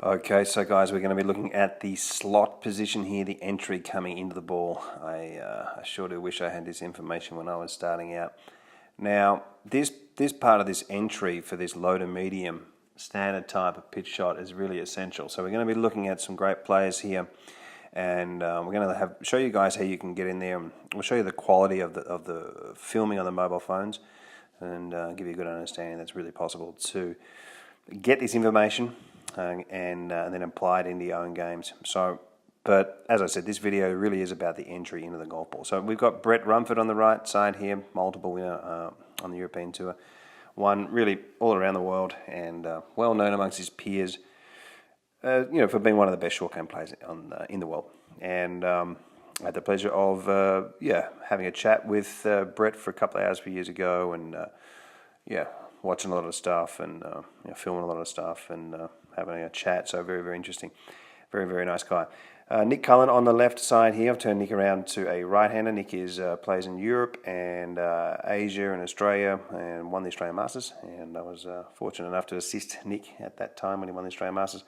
Okay, so guys, we're going to be looking at the slot position here, the entry coming into the ball. I sure do wish I had this information when I was starting out. Now, this part of this entry for this low to medium standard type of pitch shot is really essential. So we're going to be looking at some great players here, and we're going to show you guys how you can get in there. We'll show you the quality of the filming on the mobile phones, and give you a good understanding that's really possible to get this information and then apply it into your own games. So, but as I said, this video really is about the entry into the golf ball. So we've got Brett Rumford on the right side here, multiple winner on the European Tour, won really all around the world, and well known amongst his peers, for being one of the best short game players in the world. And I had the pleasure of having a chat with Brett for a couple of hours a few years ago, and watching a lot of stuff and filming a lot of stuff and having a chat. So very, very interesting. Very, very nice guy. Nick Cullen on the left side here. I've turned Nick around to a right-hander. Nick plays in Europe and Asia and Australia, and won the Australian Masters. And I was fortunate enough to assist Nick at that time when he won the Australian Masters.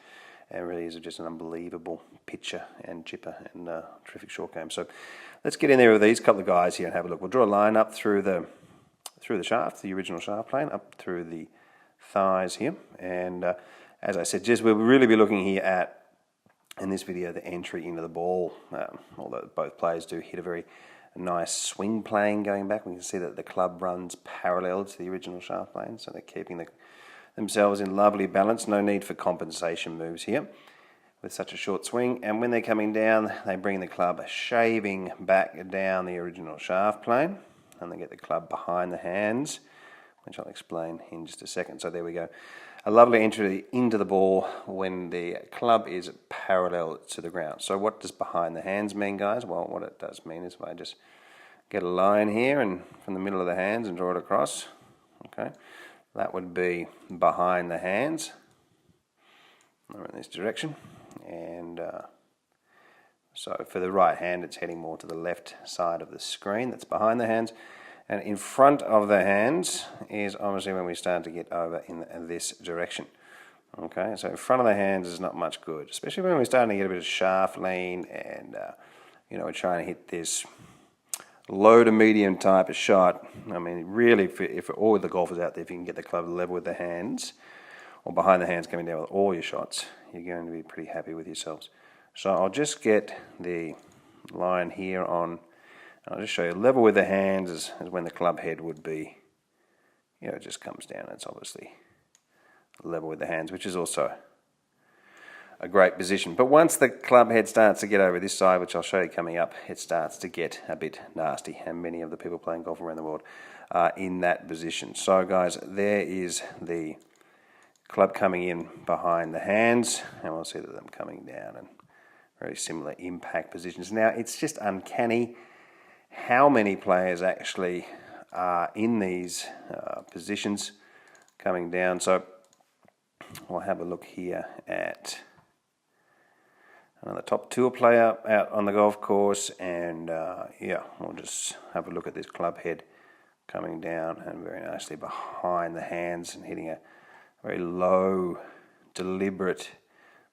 And really is just an unbelievable pitcher and chipper and terrific short game. So let's get in there with these couple of guys here and have a look. We'll draw a line up through the shaft, the original shaft plane, up through the thighs here. And as I said, we'll really be looking here at, in this video, the entry into the ball. Although both players do hit a very nice swing plane going back. We can see that the club runs parallel to the original shaft plane, so they're keeping themselves in lovely balance. No need for compensation moves here with such a short swing. And when they're coming down, they bring the club shaving back down the original shaft plane, and they get the club behind the hands, which I'll explain in just a second. So there we go. A lovely entry into the ball when the club is parallel to the ground. So what does behind the hands mean, guys? Well, what it does mean is if I just get a line here and from the middle of the hands and draw it across, okay, that would be behind the hands, or in this direction. And so for the right hand, it's heading more to the left side of the screen. That's behind the hands. And in front of the hands is obviously when we start to get over in this direction. Okay, so in front of the hands is not much good, especially when we're starting to get a bit of shaft lean and, we're trying to hit this low to medium type of shot. I mean, really, if all the golfers out there, if you can get the club level with the hands, or behind the hands coming down with all your shots, you're going to be pretty happy with yourselves. So I'll just get the line here on, I'll just show you level with the hands is when the club head would be, it just comes down. It's obviously level with the hands, which is also a great position. But once the club head starts to get over this side, which I'll show you coming up, it starts to get a bit nasty, and many of the people playing golf around the world are in that position. So guys, there is the club coming in behind the hands, and we'll see that them coming down and very similar impact positions. Now, it's just uncanny how many players actually are in these positions coming down. So we'll have a look here at another top tour player out on the golf course, and we'll just have a look at this club head coming down and very nicely behind the hands and hitting a very low, deliberate,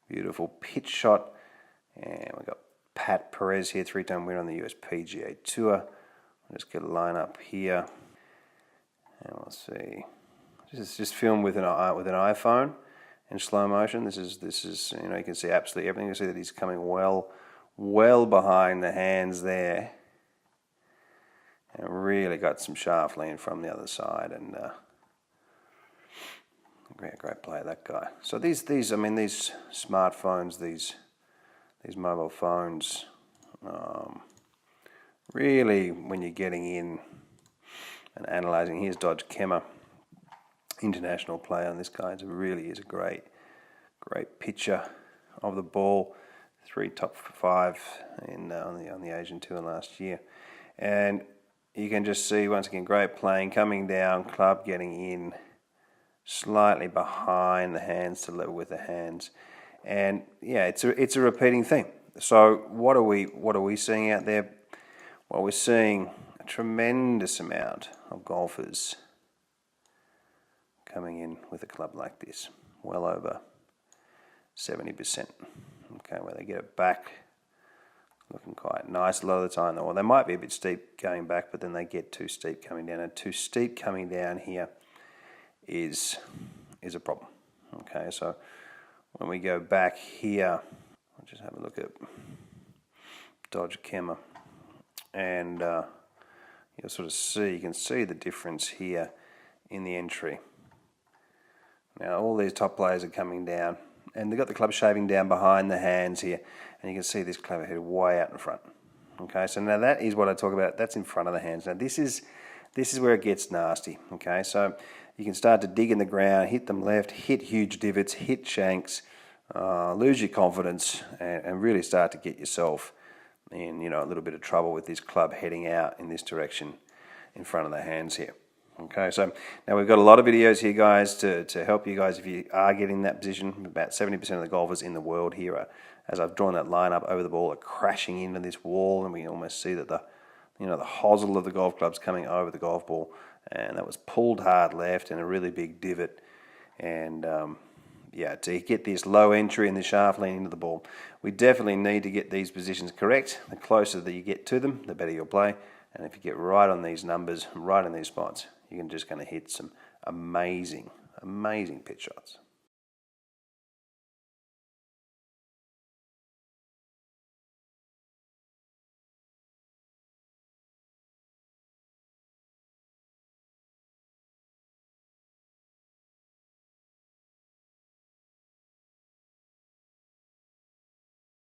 beautiful pitch shot. And we've got Pat Perez here, 3-time winner on the US PGA Tour. I'll just get a line up here, and we'll see. This is just filmed with an iPhone in slow motion. This is you can see absolutely everything. You see that he's coming well behind the hands there, and really got some shaft lean from the other side. And great player, that guy. So these smartphones, these mobile phones, really, when you're getting in and analysing, here's Dodge Kemmer, international player, and this guy really is a great pitcher of the ball. 3 top 5 on the Asian Tour last year, and you can just see once again great playing, coming down, club getting in slightly behind the hands to level with the hands. And it's a repeating thing. So what are we seeing out there? Well, we're seeing a tremendous amount of golfers coming in with a club like this, well over 70%. Okay, where they get it back, looking quite nice a lot of the time. Or they might be a bit steep going back, but then they get too steep coming down. And too steep coming down here is a problem. Okay, so when we go back here, I'll just have a look at Dodge Kemmer, and you'll sort of see, you can see the difference here in the entry. Now all these top players are coming down, and they've got the club shaving down behind the hands here, and you can see this club head way out in front. Okay, so now that is what I talk about. That's in front of the hands. Now this is where it gets nasty. Okay, so you can start to dig in the ground, hit them left, hit huge divots, hit shanks, lose your confidence, and really start to get yourself in, a little bit of trouble with this club heading out in this direction in front of the hands here. Okay, so now we've got a lot of videos here, guys, to help you guys if you are getting in that position. About 70% of the golfers in the world here are, as I've drawn that line up over the ball, are crashing into this wall, and we can almost see that the hosel of the golf club's coming over the golf ball, and that was pulled hard left and a really big divot. And yeah, to get this low entry and the shaft leaning into the ball, we definitely need to get these positions correct. The closer that you get to them, the better you'll play. And if you get right on these numbers, right in these spots, you're just going to hit some amazing, amazing pitch shots.